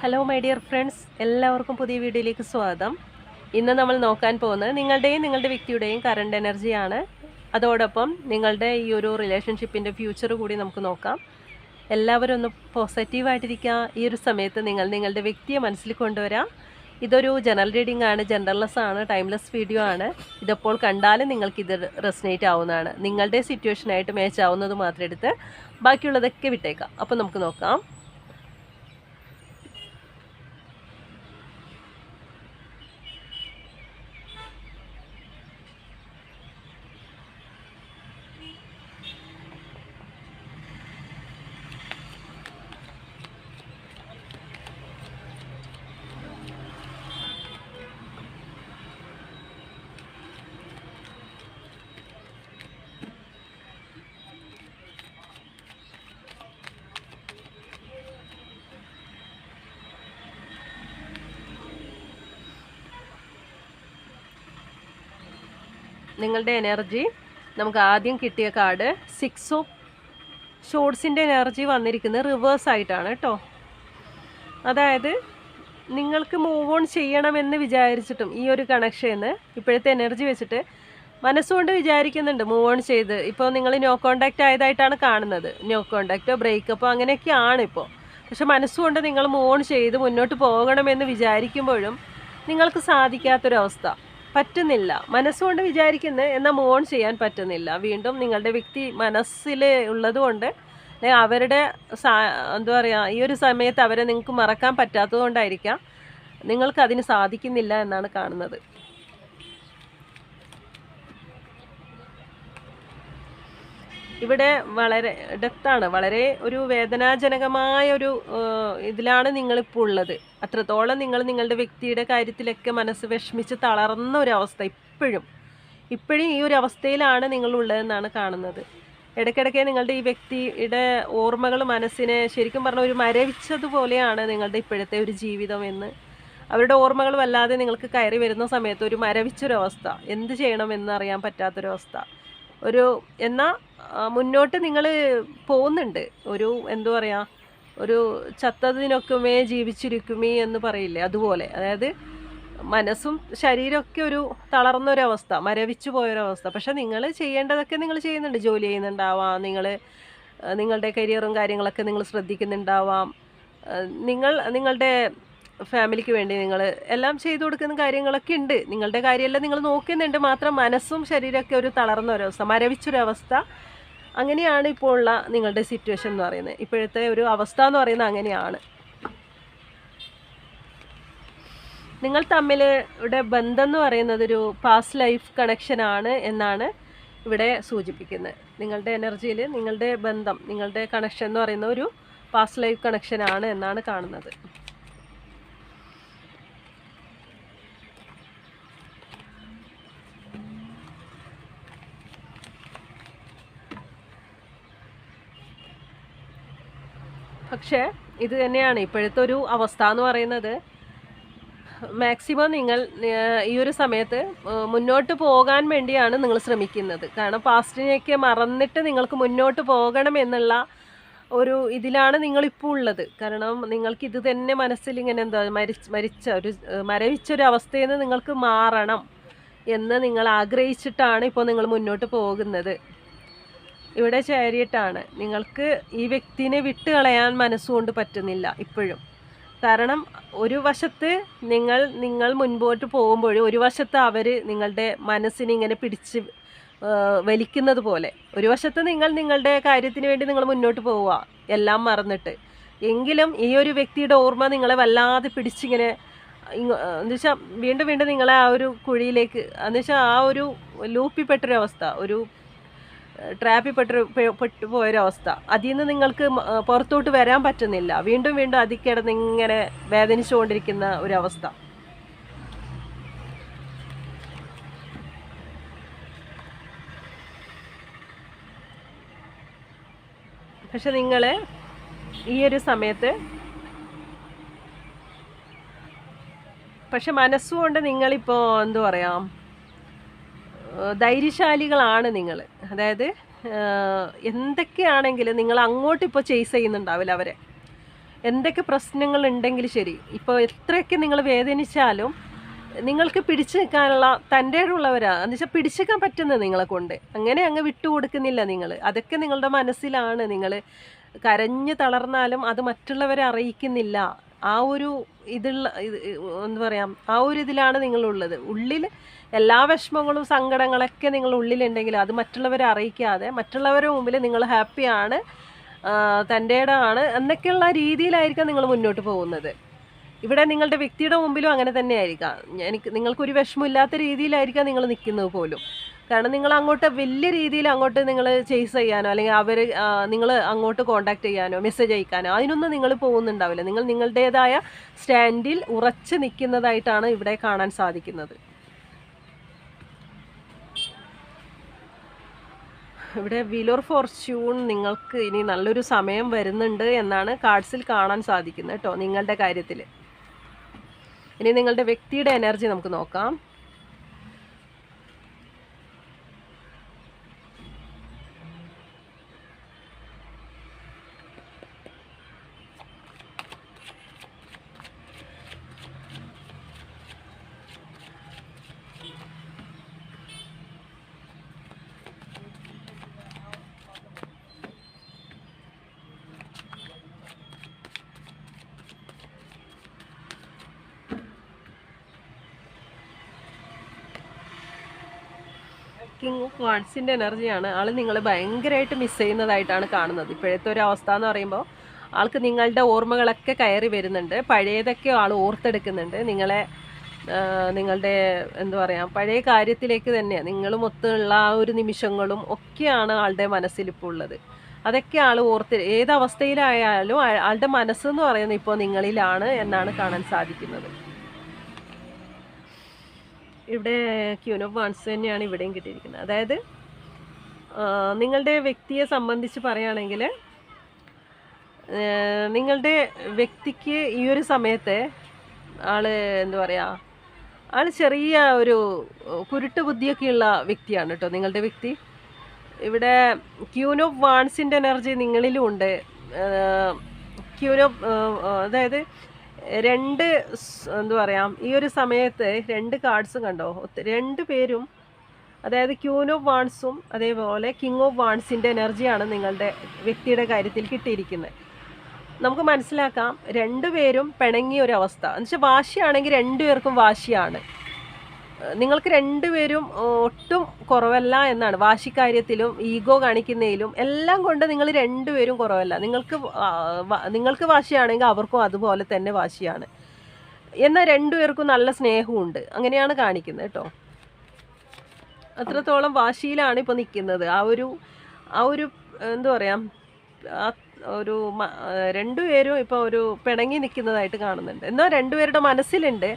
Hello my dear friends, എല്ലാവർക്കും പുതിയ വീഡിയോയിലേക്ക് സ്വാഗതം. ഇന്ന് നമ്മൾ നോക്കാൻ പോകുന്നത് നിങ്ങളുടെ വ്യക്തിയുടെയും കറണ്ട് എനർജിയാണ്. അതോടൊപ്പം നിങ്ങളുടെ ഈ ഒരു റിലേഷൻഷിപ്പിൻ്റെ ഫ്യൂച്ചർ കൂടി നമുക്ക് നോക്കാം. എല്ലാവരും ഒന്ന് പോസിറ്റീവായിട്ടിരിക്കുക. ഈ ഒരു സമയത്ത് നിങ്ങളുടെ വ്യക്തിയെ മനസ്സിൽ കൊണ്ടുവരാം. ഇതൊരു ജനറൽ റീഡിംഗ് ആണ്, ജനറൽലെസ് ആണ്, ടൈംലെസ് വീഡിയോ ആണ്. ഇതെപ്പോൾ കണ്ടാലും നിങ്ങൾക്കിത് റെസനേറ്റ് ആവുന്നതാണ്. നിങ്ങളുടെ സിറ്റുവേഷനായിട്ട് മാച്ച് ആവുന്നത് മാത്രം എടുത്ത് ബാക്കിയുള്ളതൊക്കെ വിട്ടേക്കാം. അപ്പോൾ നമുക്ക് നോക്കാം. നിങ്ങളുടെ എനർജി നമുക്ക് ആദ്യം കിട്ടിയ കാർഡ് 6 ഓഫ് ഷോർട്സിൻ്റെ എനർജി വന്നിരിക്കുന്നത് റിവേഴ്സ് ആയിട്ടാണ് കേട്ടോ. അതായത് നിങ്ങൾക്ക് മൂവ് ഓൺ ചെയ്യണമെന്ന് വിചാരിച്ചിട്ടും ഈ ഒരു കണക്ഷന് ഇപ്പോഴത്തെ എനർജി വെച്ചിട്ട് മനസ്സുകൊണ്ട് വിചാരിക്കുന്നുണ്ട് മൂവ് ഓൺ ചെയ്ത്. ഇപ്പോൾ നിങ്ങൾ നോ കോണ്ടാക്റ്റ് ആയതായിട്ടാണ് കാണുന്നത്. നോ കോണ്ടാക്റ്റോ ബ്രേക്കപ്പോ അങ്ങനെയൊക്കെയാണ് ഇപ്പോൾ. പക്ഷെ മനസ്സുകൊണ്ട് നിങ്ങൾ മൂവ് ഓൺ ചെയ്ത് മുന്നോട്ട് പോകണമെന്ന് വിചാരിക്കുമ്പോഴും നിങ്ങൾക്ക് സാധിക്കാത്തൊരവസ്ഥ, പറ്റുന്നില്ല. മനസ്സുകൊണ്ട് വിചാരിക്കുന്നത് എന്നാൽ മൂവ് ഓൺ ചെയ്യാൻ പറ്റുന്നില്ല. വീണ്ടും നിങ്ങളുടെ വ്യക്തി മനസ്സിൽ ഉള്ളതുകൊണ്ട് അവരുടെ എന്താ പറയുക, ഈ ഒരു സമയത്ത് അവരെ നിങ്ങൾക്ക് മറക്കാൻ പറ്റാത്തത് കൊണ്ടായിരിക്കാം നിങ്ങൾക്ക് അതിന് സാധിക്കുന്നില്ല എന്നാണ് കാണുന്നത്. ഇവിടെ വളരെ ഡെപ്താണ്, വളരെ ഒരു വേദനാജനകമായ ഒരു ഇതിലാണ് നിങ്ങളിപ്പോൾ ഉള്ളത്. അത്രത്തോളം നിങ്ങളുടെ വ്യക്തിയുടെ കാര്യത്തിലൊക്കെ മനസ്സ് വിഷമിച്ച് തളർന്ന ഒരവസ്ഥ ഇപ്പോഴും ഈ ഒരു അവസ്ഥയിലാണ് നിങ്ങളുള്ളതെന്നാണ് കാണുന്നത്. ഇടയ്ക്കിടയ്ക്ക് നിങ്ങളുടെ ഈ വ്യക്തിയുടെ ഓർമ്മകൾ മനസ്സിനെ ശരിക്കും പറഞ്ഞാൽ ഒരു മരവിച്ചതുപോലെയാണ് നിങ്ങളുടെ ഇപ്പോഴത്തെ ഒരു ജീവിതം എന്ന്. അവരുടെ ഓർമ്മകൾ വല്ലാതെ നിങ്ങൾക്ക് കയറി വരുന്ന സമയത്ത് ഒരു മരവിച്ചൊരവസ്ഥ, എന്ത് ചെയ്യണമെന്ന് അറിയാൻ പറ്റാത്തൊരവസ്ഥ. എന്നാൽ മുന്നോട്ട് നിങ്ങൾ പോകുന്നുണ്ട്. എന്താ പറയുക, ഒരു ചത്തതിനൊക്കുമേ ജീവിച്ചിരിക്കുമേ എന്ന് പറയില്ലേ, അതുപോലെ. അതായത് മനസ്സും ശരീരമൊക്കെ ഒരു തളർന്നൊരവസ്ഥ, മരവിച്ചു പോയൊരവസ്ഥ. പക്ഷെ നിങ്ങൾ ചെയ്യേണ്ടതൊക്കെ നിങ്ങൾ ചെയ്യുന്നുണ്ട്. ജോലി ചെയ്യുന്നുണ്ടാവാം, നിങ്ങളുടെ കരിയറും കാര്യങ്ങളൊക്കെ നിങ്ങൾ ശ്രദ്ധിക്കുന്നുണ്ടാവാം. നിങ്ങളുടെ ഫാമിലിക്ക് വേണ്ടി നിങ്ങൾ എല്ലാം ചെയ്തു കൊടുക്കുന്ന കാര്യങ്ങളൊക്കെ ഉണ്ട്. നിങ്ങളുടെ കാര്യമെല്ലാം നിങ്ങൾ നോക്കുന്നുണ്ട്. മാത്രം മനസ്സും ശരീരമൊക്കെ ഒരു തളർന്നൊരവസ്ഥ, മരവിച്ചൊരവസ്ഥ. അങ്ങനെയാണ് ഇപ്പോൾ ഉള്ള നിങ്ങളുടെ സിറ്റുവേഷൻ എന്ന് പറയുന്നത്. ഇപ്പോഴത്തെ ഒരു അവസ്ഥ എന്ന് പറയുന്നത് അങ്ങനെയാണ്. നിങ്ങൾ തമ്മിൽ ഇവിടെ ബന്ധം എന്ന് പറയുന്നത് ഒരു പാസ്റ്റ് ലൈഫ് കണക്ഷനാണ് എന്നാണ് ഇവിടെ സൂചിപ്പിക്കുന്നത്. നിങ്ങളുടെ എനർജിയിൽ നിങ്ങളുടെ ബന്ധം, നിങ്ങളുടെ കണക്ഷൻ എന്ന് പറയുന്ന ഒരു പാസ്റ്റ് ലൈഫ് കണക്ഷനാണ് എന്നാണ് കാണുന്നത്. പക്ഷേ ഇത് തന്നെയാണ് ഇപ്പോഴത്തെ ഒരു അവസ്ഥ എന്ന് പറയുന്നത്. മാക്സിമം നിങ്ങൾ ഈ ഒരു സമയത്ത് മുന്നോട്ട് പോകാൻ വേണ്ടിയാണ് നിങ്ങൾ ശ്രമിക്കുന്നത്. കാരണം പാസ്റ്റിനെയൊക്കെ മറന്നിട്ട് നിങ്ങൾക്ക് മുന്നോട്ട് പോകണം എന്നുള്ള ഒരു ഇതിലാണ് നിങ്ങളിപ്പോൾ ഉള്ളത്. കാരണം നിങ്ങൾക്ക് ഇത് തന്നെ മനസ്സിൽ ഇങ്ങനെ എന്താ മരവിച്ചൊരു അവസ്ഥയിൽ നിന്ന് നിങ്ങൾക്ക് മാറണം എന്ന് നിങ്ങൾ ആഗ്രഹിച്ചിട്ടാണ് ഇപ്പോൾ നിങ്ങൾ മുന്നോട്ട് പോകുന്നത്. ഇവിടെ ചാരിയറ്റാണ്. നിങ്ങൾക്ക് ഈ വ്യക്തിനെ വിട്ടുകളയാൻ മനസ്സുകൊണ്ട് പറ്റുന്നില്ല ഇപ്പോഴും. കാരണം ഒരു വശത്ത് നിങ്ങൾ മുൻപോട്ട് പോകുമ്പോഴും ഒരു വശത്ത് അവർ നിങ്ങളുടെ മനസ്സിനെ ഇങ്ങനെ പിടിച്ച് വലിക്കുന്നത് പോലെ. ഒരു വശത്ത് നിങ്ങളുടെ കാര്യത്തിന് വേണ്ടി നിങ്ങൾ മുന്നോട്ട് പോവുക, എല്ലാം മറന്നിട്ട്. എങ്കിലും ഈ ഒരു വ്യക്തിയുടെ ഓർമ്മ നിങ്ങളെ വല്ലാതെ പിടിച്ചിങ്ങനെ എന്നുവെച്ചാൽ വീണ്ടും നിങ്ങളെ ആ ഒരു കുഴിയിലേക്ക്, എന്നുവെച്ചാൽ ആ ഒരു ലൂപ്പിൽപ്പെട്ടൊരവസ്ഥ, ഒരു ട്രാപ്പിൽ പെട്ടുപോയൊരവസ്ഥ. അതിൽ നിന്ന് നിങ്ങൾക്ക് പുറത്തോട്ട് വരാൻ പറ്റുന്നില്ല. വീണ്ടും അതിൽ കിടന്ന് ഇങ്ങനെ വേദനിച്ചുകൊണ്ടിരിക്കുന്ന ഒരവസ്ഥ. പക്ഷെ നിങ്ങൾ ഈ ഒരു സമയത്ത് മനസ്സുകൊണ്ട് നിങ്ങളിപ്പോൾ എന്താ പറയാം, ധൈര്യശാലികളാണ് നിങ്ങൾ. അതായത് എന്തൊക്കെയാണെങ്കിലും നിങ്ങൾ അങ്ങോട്ട് ഇപ്പോൾ ചേസ് ചെയ്യുന്നുണ്ടാവില്ല അവരെ. എന്തൊക്കെ പ്രശ്നങ്ങൾ ഉണ്ടെങ്കിലും ശരി, ഇപ്പോൾ എത്രയൊക്കെ നിങ്ങൾ വേദനിച്ചാലും നിങ്ങൾക്ക് പിടിച്ചു നിൽക്കാനുള്ള തൻ്റെ ഉള്ളവരാ എന്ന് വെച്ചാൽ പിടിച്ചു നിൽക്കാൻ പറ്റുന്നത് നിങ്ങളെ കൊണ്ട്. അങ്ങനെ അങ്ങ് വിട്ടുകൊടുക്കുന്നില്ല നിങ്ങൾ. അതൊക്കെ നിങ്ങളുടെ മനസ്സിലാണ്. നിങ്ങൾ കരഞ്ഞു തളർന്നാലും അത് മറ്റുള്ളവരെ അറിയിക്കുന്നില്ല. ആ ഒരു എന്താ പറയാ, ആ ഒരു ഇതിലാണ് നിങ്ങളുള്ളത്. ഉള്ളിൽ എല്ലാ വിഷമങ്ങളും സങ്കടങ്ങളൊക്കെ നിങ്ങൾ ഉള്ളിലുണ്ടെങ്കിൽ അത് മറ്റുള്ളവരെ അറിയിക്കാതെ മറ്റുള്ളവരുടെ മുമ്പിൽ നിങ്ങൾ ഹാപ്പിയാണ്, തൻ്റെ ഇടമാണ് എന്നൊക്കെയുള്ള രീതിയിലായിരിക്കാം നിങ്ങൾ മുന്നോട്ട് പോകുന്നത്. ഇവിടെ നിങ്ങളുടെ വ്യക്തിയുടെ മുമ്പിലും അങ്ങനെ തന്നെ ആയിരിക്കാം. നിങ്ങൾക്കൊരു വിഷമമില്ലാത്ത രീതിയിലായിരിക്കാം നിങ്ങൾ നിൽക്കുന്നത് പോലും. കാരണം നിങ്ങൾ അങ്ങോട്ട് വലിയ രീതിയിൽ അങ്ങോട്ട് നിങ്ങൾ ചേസ് ചെയ്യാനോ അല്ലെങ്കിൽ നിങ്ങൾ അങ്ങോട്ട് കോണ്ടാക്ട് ചെയ്യാനോ മെസ്സേജ് അയക്കാനോ അതിനൊന്നും നിങ്ങൾ പോകുന്നുണ്ടാവില്ല. നിങ്ങൾ നിങ്ങളുടേതായ സ്റ്റാൻഡിൽ ഉറച്ചു നിൽക്കുന്നതായിട്ടാണ് ഇവിടെ കാണാൻ സാധിക്കുന്നത്. ഇവിടെ വീൽ ഓഫ് ഫോർച്യൂൺ നിങ്ങൾക്ക് ഇനി നല്ലൊരു സമയം വരുന്നുണ്ട് എന്നാണ് കാർഡ്സിൽ കാണാൻ സാധിക്കുന്നത് കേട്ടോ, നിങ്ങളുടെ കാര്യത്തിൽ. ഇനി നിങ്ങളുടെ വ്യക്തിയുടെ എനർജി നമുക്ക് നോക്കാം. കിങ് ഓഫ് വാൺസിൻ്റെ എനർജിയാണ്. ആൾ നിങ്ങൾ ഭയങ്കരമായിട്ട് മിസ് ചെയ്യുന്നതായിട്ടാണ് കാണുന്നത്. ഇപ്പോഴത്തെ ഒരു അവസ്ഥ എന്ന് പറയുമ്പോൾ ആൾക്ക് നിങ്ങളുടെ ഓർമ്മകളൊക്കെ കയറി വരുന്നുണ്ട്. പഴയതൊക്കെ ആൾ ഓർത്തെടുക്കുന്നുണ്ട്. നിങ്ങളുടെ എന്താ പറയുക, പഴയ കാര്യത്തിലേക്ക് തന്നെ നിങ്ങളുമൊത്തുള്ള ആ ഒരു നിമിഷങ്ങളും ഒക്കെയാണ് ആളുടെ മനസ്സിലിപ്പോൾ ഉള്ളത്. അതൊക്കെ ആൾ ഏതവസ്ഥയിലായാലും ആളുടെ മനസ്സെന്ന് പറയുന്നത് ഇപ്പോൾ നിങ്ങളിലാണ് എന്നാണ് കാണാൻ സാധിക്കുന്നത്. ഇവിടെ ക്യൂൻ ഓഫ് വാൺസ് തന്നെയാണ് ഇവിടെയും കിട്ടിയിരിക്കുന്നത്. അതായത് നിങ്ങളുടെ വ്യക്തിയെ സംബന്ധിച്ച് പറയുകയാണെങ്കിൽ നിങ്ങളുടെ വ്യക്തിക്ക് ഈ ഒരു സമയത്ത് എന്താ പറയുക, ആൾ ചെറിയ ഒരു കുരുട്ട് ബുദ്ധിയൊക്കെയുള്ള വ്യക്തിയാണ് കേട്ടോ നിങ്ങളുടെ വ്യക്തി. ഇവിടെ ക്യൂൻ ഓഫ് വാൺസിൻ്റെ എനർജി നിങ്ങളിലും ഉണ്ട്. അതായത് എന്താ പറയാ, ഈ ഒരു സമയത്ത് 2 കാർഡ്സും കണ്ടോ, 2 പേരും, അതായത് ക്യൂൻ ഓഫ് വാൺസും അതേപോലെ കിങ് ഓഫ് വാൺസിൻ്റെ എനർജിയാണ് നിങ്ങളുടെ വ്യക്തിയുടെ കാര്യത്തിൽ കിട്ടിയിരിക്കുന്നത്. നമുക്ക് മനസ്സിലാക്കാം 2 പേരും പിണങ്ങിയ ഒരു അവസ്ഥ എന്ന് വെച്ചാൽ വാശിയാണെങ്കിൽ 2 പേർക്കും വാശിയാണ്. നിങ്ങൾക്ക് 2 പേരും ഒട്ടും കുറവല്ല എന്നാണ്. വാശിക്കാര്യത്തിലും ഈഗോ കാണിക്കുന്നതിലും എല്ലാം കൊണ്ട് നിങ്ങൾ 2 പേരും കുറവല്ല. നിങ്ങൾക്ക് വാശിയാണെങ്കിൽ അവർക്കും അതുപോലെ തന്നെ വാശിയാണ്. എന്നാൽ 2 പേർക്കും നല്ല സ്നേഹമുണ്ട്. അങ്ങനെയാണ് കാണിക്കുന്നത് കേട്ടോ. അത്രത്തോളം വാശിയിലാണ് ഇപ്പോൾ നിൽക്കുന്നത്. ആ ഒരു എന്താ പറയുക, ഒരു 2 പേരും ഇപ്പോൾ ഒരു പിണങ്ങി നിൽക്കുന്നതായിട്ട് കാണുന്നുണ്ട്. എന്നാൽ 2 പേരുടെ മനസ്സിലുണ്ട്,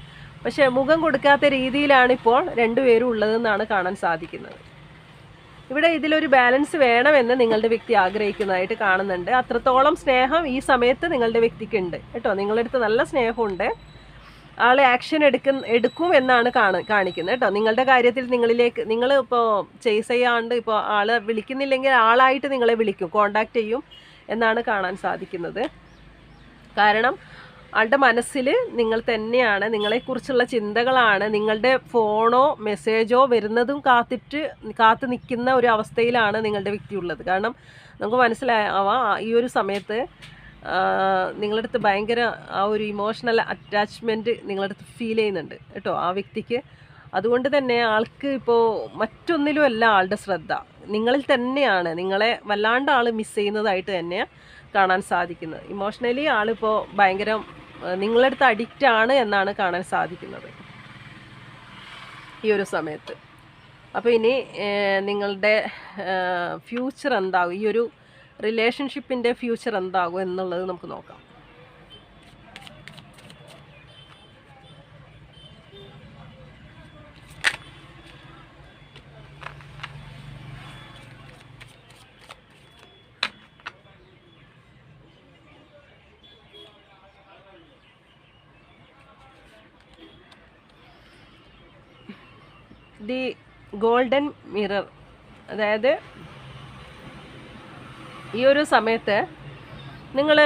പക്ഷെ മുഖം കൊടുക്കാത്ത രീതിയിലാണ് ഇപ്പോൾ 2 പേരും ഉള്ളതെന്നാണ് കാണാൻ സാധിക്കുന്നത്. ഇവിടെ ഇതിലൊരു ബാലൻസ് വേണമെന്ന് നിങ്ങളുടെ വ്യക്തി ആഗ്രഹിക്കുന്നതായിട്ട് കാണുന്നുണ്ട്. അത്രത്തോളം സ്നേഹം ഈ സമയത്ത് നിങ്ങളുടെ വ്യക്തിക്ക് ഉണ്ട് കേട്ടോ. നിങ്ങളുടെ അടുത്ത് നല്ല സ്നേഹമുണ്ട്. ആൾ ആക്ഷൻ എടുക്കും എന്നാണ് കാണിക്കുന്നത് കേട്ടോ. നിങ്ങളുടെ കാര്യത്തിൽ നിങ്ങൾ ഇപ്പോൾ ചേസ് ചെയ്യാണ്ട് ഇപ്പോൾ ആളെ വിളിക്കുന്നില്ലെങ്കിൽ ആളായിട്ട് നിങ്ങളെ വിളിക്കും, കോണ്ടാക്ട് ചെയ്യും എന്നാണ് കാണാൻ സാധിക്കുന്നത്. കാരണം ആളുടെ മനസ്സിൽ നിങ്ങൾ തന്നെയാണ്, നിങ്ങളെക്കുറിച്ചുള്ള ചിന്തകളാണ്. നിങ്ങളുടെ ഫോണോ മെസ്സേജോ വരുന്നതും കാത്തു നിൽക്കുന്ന ഒരു അവസ്ഥയിലാണ് നിങ്ങളുടെ വ്യക്തി ഉള്ളത്. കാരണം നമുക്ക് മനസ്സിലാവാം ഈ ഒരു സമയത്ത് നിങ്ങളുടെ അടുത്ത് ഭയങ്കര ആ ഒരു ഇമോഷണൽ അറ്റാച്ച്മെൻറ്റ് നിങ്ങളുടെ അടുത്ത് ഫീൽ ചെയ്യുന്നുണ്ട് കേട്ടോ ആ വ്യക്തിക്ക്. അതുകൊണ്ട് തന്നെ ആൾക്ക് ഇപ്പോൾ മറ്റൊന്നിലുമല്ല ആളുടെ ശ്രദ്ധ, നിങ്ങളിൽ തന്നെയാണ്. നിങ്ങളെ വല്ലാണ്ട് ആൾ മിസ് ചെയ്യുന്നതായിട്ട് തന്നെ കാണാൻ സാധിക്കുന്നത്. ഇമോഷണലി ആളിപ്പോൾ ഭയങ്കര നിങ്ങളുടെ അടുത്ത് അഡിക്റ്റ് ആണ് എന്നാണ് കാണാൻ സാധിക്കുന്നത് ഈ ഒരു സമയത്ത്. അപ്പോൾ ഇനി നിങ്ങളുടെ ഫ്യൂച്ചർ എന്താകും, ഈ ഒരു റിലേഷൻഷിപ്പിൻ്റെ ഫ്യൂച്ചർ എന്താകും എന്നുള്ളത് നമുക്ക് നോക്കാം. ദി ഗോൾഡൻ മിറർ, അതായത് ഈ ഒരു സമയത്ത് നിങ്ങൾ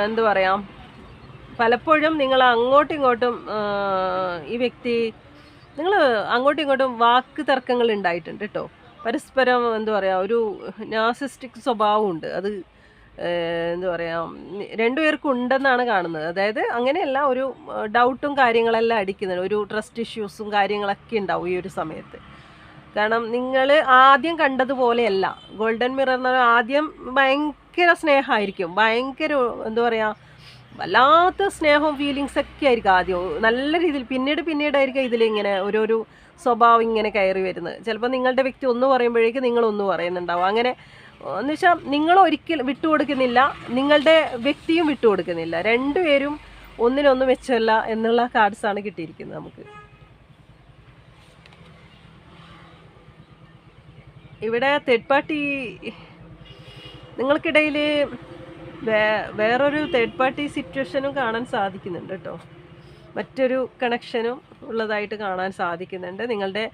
എന്താ പറയാ, പലപ്പോഴും നിങ്ങൾ അങ്ങോട്ടും ഇങ്ങോട്ടും ഈ വ്യക്തി നിങ്ങൾ അങ്ങോട്ടും ഇങ്ങോട്ടും വാക്ക് തർക്കങ്ങൾ ഉണ്ടായിട്ടുണ്ട് കേട്ടോ. പരസ്പരം എന്താ പറയാ, ഒരു നാർസിസ്റ്റിക് സ്വഭാവമുണ്ട്. അത് എന്താ പറയാ, രണ്ടുപേർക്കും ഉണ്ടെന്നാണ് കാണുന്നത്. അതായത് അങ്ങനെയല്ല, ഒരു ഡൗട്ടും കാര്യങ്ങളെല്ലാം അടിക്കുന്നുണ്ട്. ഒരു ട്രസ്റ്റ് ഇഷ്യൂസും കാര്യങ്ങളൊക്കെ ഉണ്ടാവും ഈ ഒരു സമയത്ത്. കാരണം നിങ്ങൾ ആദ്യം കണ്ടതുപോലെയല്ല. ഗോൾഡൻ മിറർ എന്ന് പറഞ്ഞാൽ ആദ്യം ഭയങ്കര സ്നേഹമായിരിക്കും, ഭയങ്കര എന്താ പറയുക, വല്ലാത്ത സ്നേഹവും ഫീലിങ്സ് ഒക്കെ ആയിരിക്കും ആദ്യം നല്ല രീതിയിൽ. പിന്നീടായിരിക്കും ഇതിലിങ്ങനെ ഓരോരു സ്വഭാവം ഇങ്ങനെ കയറി വരുന്നത്. ചിലപ്പോൾ നിങ്ങളുടെ വ്യക്തി ഒന്ന് പറയുമ്പോഴേക്കും നിങ്ങളൊന്ന് പറയുന്നുണ്ടാവും. അങ്ങനെ എന്ന് വെച്ചാൽ നിങ്ങൾ ഒരിക്കലും വിട്ടുകൊടുക്കുന്നില്ല, നിങ്ങളുടെ വ്യക്തിയും വിട്ടുകൊടുക്കുന്നില്ല. രണ്ടുപേരും ഒന്നിനൊന്നും വെച്ചല്ല എന്നുള്ള കാർഡ്സാണ് കിട്ടിയിരിക്കുന്നത് നമുക്ക്. ഇവിടെ തേർഡ് പാർട്ടി നിങ്ങൾക്കിടയിൽ വേറൊരു തേർഡ് പാർട്ടി സിറ്റുവേഷനും കാണാൻ സാധിക്കുന്നുണ്ട് കേട്ടോ. മറ്റൊരു കണക്ഷനും ഉള്ളതായിട്ട് കാണാൻ സാധിക്കുന്നുണ്ട്. നിങ്ങളുടെ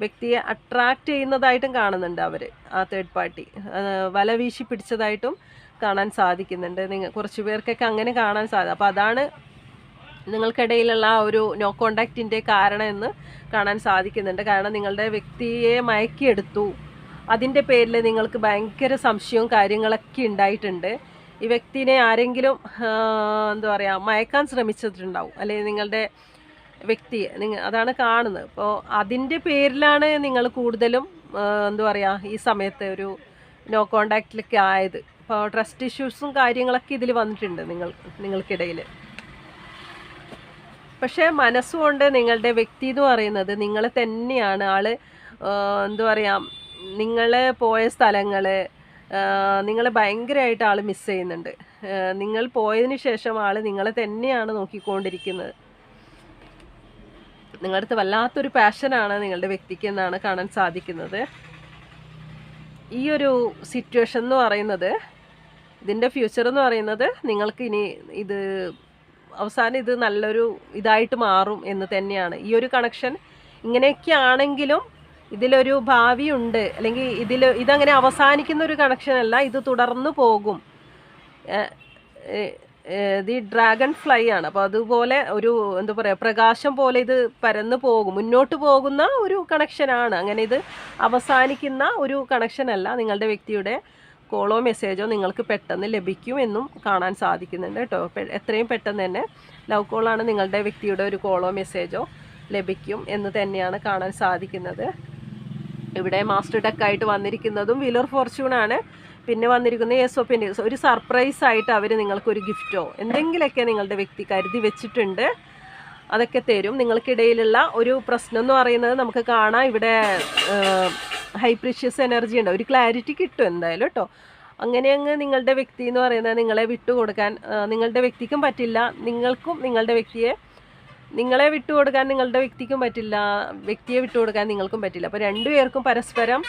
വ്യക്തിയെ അട്രാക്റ്റ് ചെയ്യുന്നതായിട്ടും കാണുന്നുണ്ട് അവർ, ആ തേർഡ് പാർട്ടി വല വീശി പിടിച്ചതായിട്ടും കാണാൻ സാധിക്കുന്നുണ്ട്. കുറച്ച് പേർക്കൊക്കെ അങ്ങനെ കാണാൻ സാധിക്കും. അപ്പോൾ അതാണ് നിങ്ങൾക്കിടയിലുള്ള ആ ഒരു നോ കോണ്ടാക്റ്റിൻ്റെ കാരണം എന്ന് കാണാൻ സാധിക്കുന്നുണ്ട്. കാരണം നിങ്ങളുടെ വ്യക്തിയെ മയക്കിയെടുത്തു, അതിൻ്റെ പേരിൽ നിങ്ങൾക്ക് ഭയങ്കര സംശയവും കാര്യങ്ങളൊക്കെ ഉണ്ടായിട്ടുണ്ട്. ഈ വ്യക്തിനെ ആരെങ്കിലും എന്താ പറയുക, മയക്കാൻ ശ്രമിച്ചിട്ടുണ്ടാവും, അല്ലെങ്കിൽ നിങ്ങളുടെ വ്യക്തിയെ അതാണ് കാണുന്നത്. അപ്പോൾ അതിൻ്റെ പേരിലാണ് നിങ്ങൾ കൂടുതലും എന്താ പറയുക ഈ സമയത്ത് ഒരു നോ കോണ്ടാക്റ്റിലൊക്കെ ആയത്. അപ്പോൾ ട്രസ്റ്റ് ഇഷ്യൂസും കാര്യങ്ങളൊക്കെ ഇതിൽ വന്നിട്ടുണ്ട് നിങ്ങൾക്കിടയിൽ. പക്ഷേ മനസ്സുകൊണ്ട് നിങ്ങളുടെ വ്യക്തി എന്ന് പറയുന്നത് നിങ്ങൾ തന്നെയാണ്. ആള് എന്താ പറയുക, നിങ്ങൾ പോയ സ്ഥലങ്ങൾ നിങ്ങൾ ഭയങ്കരമായിട്ട് ആൾ മിസ് ചെയ്യുന്നുണ്ട്. നിങ്ങൾ പോയതിന് ശേഷം ആൾ നിങ്ങളെ തന്നെയാണ് നോക്കിക്കൊണ്ടിരിക്കുന്നത്. നിങ്ങളുടെ അടുത്ത് വല്ലാത്തൊരു പാഷനാണ് നിങ്ങളുടെ വ്യക്തിക്ക് എന്നാണ് കാണാൻ സാധിക്കുന്നത്. ഈ ഒരു സിറ്റുവേഷൻ എന്ന് പറയുന്നത്, ഇതിൻ്റെ ഫ്യൂച്ചർ എന്ന് പറയുന്നത് നിങ്ങൾക്ക് ഇനി ഇത് അവസാനം ഇത് നല്ലൊരു ഇതായിട്ട് മാറും എന്ന് തന്നെയാണ്. ഈ ഒരു കണക്ഷൻ ഇങ്ങനെയൊക്കെ ആണെങ്കിലും ഇതിലൊരു ഭാവിയുണ്ട്, അല്ലെങ്കിൽ ഇതങ്ങനെ അവസാനിക്കുന്ന ഒരു കണക്ഷനല്ല, ഇത് തുടർന്ന് പോകും. ഇത് ഡ്രാഗൺ ഫ്ലൈ ആണ്. അപ്പോൾ അതുപോലെ ഒരു എന്താ പറയുക, പ്രകാശം പോലെ ഇത് പരന്നു പോകും, മുന്നോട്ട് പോകുന്ന ഒരു കണക്ഷനാണ്. അങ്ങനെ ഇത് അവസാനിക്കുന്ന ഒരു കണക്ഷനല്ല. നിങ്ങളുടെ വ്യക്തിയുടെ കോളോ മെസ്സേജോ നിങ്ങൾക്ക് പെട്ടെന്ന് ലഭിക്കും എന്നും കാണാൻ സാധിക്കുന്നുണ്ട് കേട്ടോ. എത്രയും പെട്ടെന്ന് തന്നെ ലവ് കോളാണ് നിങ്ങളുടെ വ്യക്തിയുടെ ഒരു കോളോ മെസ്സേജോ ലഭിക്കും എന്ന് തന്നെയാണ് കാണാൻ സാധിക്കുന്നത്. ഇവിടെ മാസ്റ്റർ ഡെക്കായിട്ട് വന്നിരിക്കുന്നതും വീലർ ഫോർച്യൂണാണ്. പിന്നെ വന്നിരിക്കുന്ന ഏസോപ്പിൻ്റെ ഒരു സർപ്രൈസ് ആയിട്ട് അവർ നിങ്ങൾക്കൊരു ഗിഫ്റ്റോ എന്തെങ്കിലുമൊക്കെ നിങ്ങളുടെ വ്യക്തി കരുതി വെച്ചിട്ടുണ്ട്, അതൊക്കെ തരും. നിങ്ങൾക്കിടയിലുള്ള ഒരു പ്രശ്നം എന്ന് പറയുന്നത് നമുക്ക് കാണാം. ഇവിടെ ഹൈ പ്രീഷ്യസ് എനർജി ഉണ്ട്, ഒരു ക്ലാരിറ്റി കിട്ടും എന്തായാലും കേട്ടോ. അങ്ങനെ അങ്ങ് നിങ്ങളുടെ വ്യക്തി എന്ന് പറയുന്നത് നിങ്ങളെ വിട്ടുകൊടുക്കാൻ നിങ്ങളുടെ വ്യക്തിക്കും പറ്റില്ല, നിങ്ങൾക്കും നിങ്ങളെ വിട്ടുകൊടുക്കാൻ നിങ്ങളുടെ വ്യക്തിക്കും പറ്റില്ല, വ്യക്തിയെ വിട്ടുകൊടുക്കാൻ നിങ്ങൾക്കും പറ്റില്ല. അപ്പോൾ രണ്ടുപേർക്കും പരസ്പരം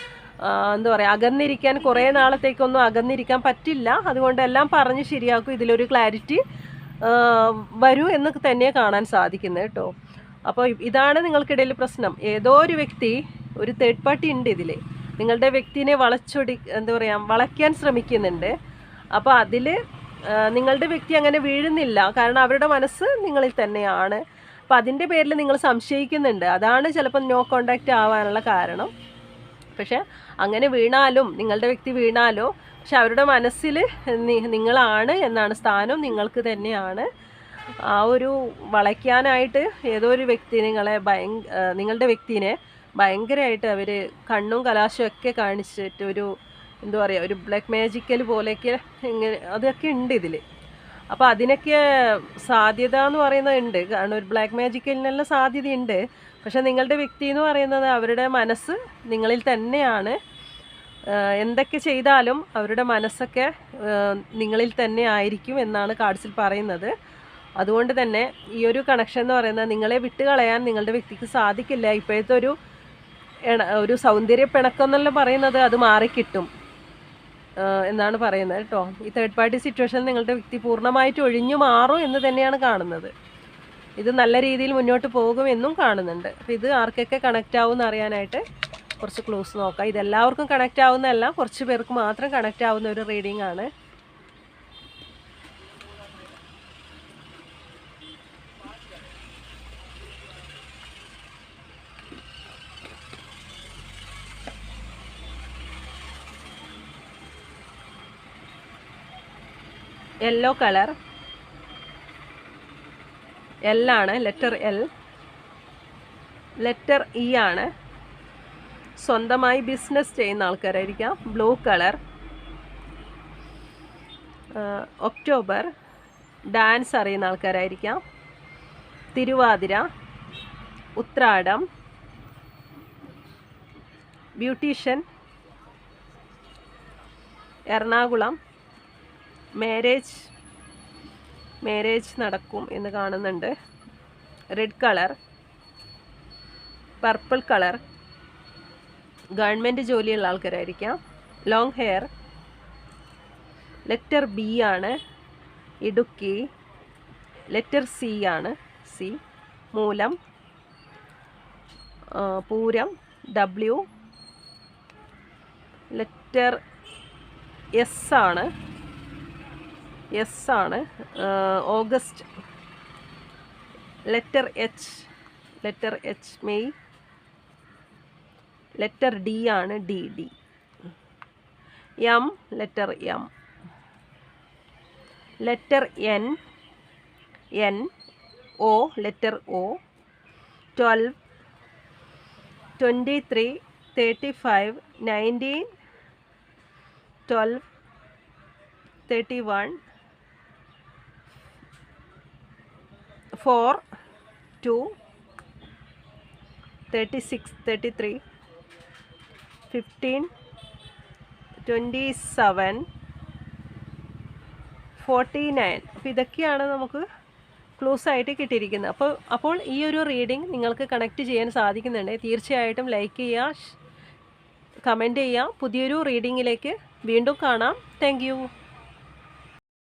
എന്താ പറയുക, അകന്നിരിക്കാൻ കുറേ നാളത്തേക്കൊന്നും അകന്നിരിക്കാൻ പറ്റില്ല. അതുകൊണ്ട് എല്ലാം പറഞ്ഞ് ശരിയാക്കും, ഇതിലൊരു ക്ലാരിറ്റി വരൂ എന്ന് തന്നെ കാണാൻ സാധിക്കുന്നത് കേട്ടോ. അപ്പോൾ ഇതാണ് നിങ്ങൾക്കിടയിൽ പ്രശ്നം. ഏതോ ഒരു വ്യക്തി, ഒരു തേർഡ് പാർട്ടി ഉണ്ട് ഇതിൽ, നിങ്ങളുടെ വ്യക്തിനെ എന്താ പറയുക, വളയ്ക്കാൻ ശ്രമിക്കുന്നുണ്ട്. അപ്പോൾ അതിൽ നിങ്ങളുടെ വ്യക്തി അങ്ങനെ വീഴുന്നില്ല, കാരണം അവരുടെ മനസ്സ് നിങ്ങളിൽ തന്നെയാണ്. അപ്പോൾ അതിൻ്റെ പേരിൽ നിങ്ങൾ സംശയിക്കുന്നുണ്ട്, അതാണ് ചിലപ്പോൾ നോ കോണ്ടാക്റ്റ് ആവാനുള്ള കാരണം. പക്ഷെ അങ്ങനെ വീണാലും, നിങ്ങളുടെ വ്യക്തി വീണാലോ, പക്ഷെ അവരുടെ മനസ്സിൽ നിങ്ങളാണ് എന്നാണ്, സ്ഥാനം നിങ്ങൾക്ക് തന്നെയാണ്. ആ ഒരു വളയ്ക്കാനായിട്ട് ഏതോ ഒരു വ്യക്തി നിങ്ങളുടെ വ്യക്തിനെ ഭയങ്കരമായിട്ട് അവർ കണ്ണും കലാശവും ഒക്കെ കാണിച്ചിട്ട് ഒരു എന്താ പറയുക, ഒരു ബ്ലാക്ക് മാജിക്കൽ പോലെയൊക്കെ ഇങ്ങനെ അതൊക്കെ ഉണ്ട് ഇതിൽ. അപ്പോൾ അതിനൊക്കെ സാധ്യത എന്ന് പറയുന്നത് ഉണ്ട്, കാരണം ഒരു ബ്ലാക്ക് മാജിക്കലിനെല്ലാം സാധ്യതയുണ്ട്. പക്ഷെ നിങ്ങളുടെ വ്യക്തി എന്ന് പറയുന്നത് അവരുടെ മനസ്സ് നിങ്ങളിൽ തന്നെയാണ്. എന്തൊക്കെ ചെയ്താലും അവരുടെ മനസ്സൊക്കെ നിങ്ങളിൽ തന്നെ ആയിരിക്കും എന്നാണ് കാർഡ്സിൽ പറയുന്നത്. അതുകൊണ്ട് തന്നെ ഈ ഒരു കണക്ഷൻ എന്ന് പറയുന്നത് നിങ്ങളെ വിട്ടുകളയാൻ നിങ്ങളുടെ വ്യക്തിക്ക് സാധിക്കില്ല. ഇപ്പോഴത്തെ ഒരു സൗന്ദര്യ പിണക്കം എന്നെല്ലാം പറയുന്നത് അത് മാറിക്കിട്ടും എന്നാണ് പറയുന്നത് കേട്ടോ. ഈ തേർഡ് പാർട്ടി സിറ്റുവേഷൻ നിങ്ങളുടെ വ്യക്തി പൂർണ്ണമായിട്ട് ഒഴിഞ്ഞു മാറും എന്ന് തന്നെയാണ് കാണുന്നത്. ഇത് നല്ല രീതിയിൽ മുന്നോട്ട് പോകുമെന്നും കാണുന്നുണ്ട്. അപ്പോൾ ഇത് ആർക്കൊക്കെ കണക്റ്റ് ആവുമെന്ന് അറിയാനായിട്ട് കുറച്ച് ക്ലൂസ് നോക്കാം. ഇതെല്ലാവർക്കും കണക്റ്റ് ആവുന്നതല്ല, കുറച്ച് പേർക്ക് മാത്രം കണക്റ്റ് ആവുന്ന ഒരു റീഡിംഗ് ആണ്. യെല്ലോ കളർ, എൽ ആണ്, ലെറ്റർ എൽ. ലെറ്റർ ഇ ആണ്, സ്വന്തമായി ബിസിനസ് ചെയ്യുന്ന ആൾക്കാരായിരിക്കാം. ബ്ലൂ കളർ, ഒക്ടോബർ, ഡാൻസ് അറിയുന്ന ആൾക്കാരായിരിക്കാം. തിരുവാതിര, ഉത്രാടം, ബ്യൂട്ടീഷ്യൻ, എറണാകുളം, മാരേജ് നടക്കും എന്ന് കാണുന്നുണ്ട്. Red colour, purple colour, government ജോലിയുള്ള ആൾക്കാരായിരിക്കാം. ലോങ് ഹെയർ, ലെറ്റർ ബി ആണ്, ഇടുക്കി. ലെറ്റർ സി ആണ്, C. Moolam, Pooram, W. Letter S ആണ്, August. Letter H, May. Letter D ആണ്, D. M, letter M. Letter N, O, letter O. 12, 23, 35, 19, 12, 31, 4, 2, 36, 33, 15, 27, 49. അപ്പോൾ ഇതൊക്കെയാണ് നമുക്ക് ക്ലൂസ് ആയിട്ട് കിട്ടിയിരിക്കുന്നത്. അപ്പോൾ ഈ ഒരു റീഡിംഗ് നിങ്ങൾക്ക് കണക്ട് ചെയ്യാൻ സാധിക്കുന്നുണ്ട്. തീർച്ചയായിട്ടും ലൈക്ക് ചെയ്യുക, കമൻറ്റ് ചെയ്യുക. പുതിയൊരു റീഡിങ്ങിലേക്ക് വീണ്ടും കാണാം. Thank you.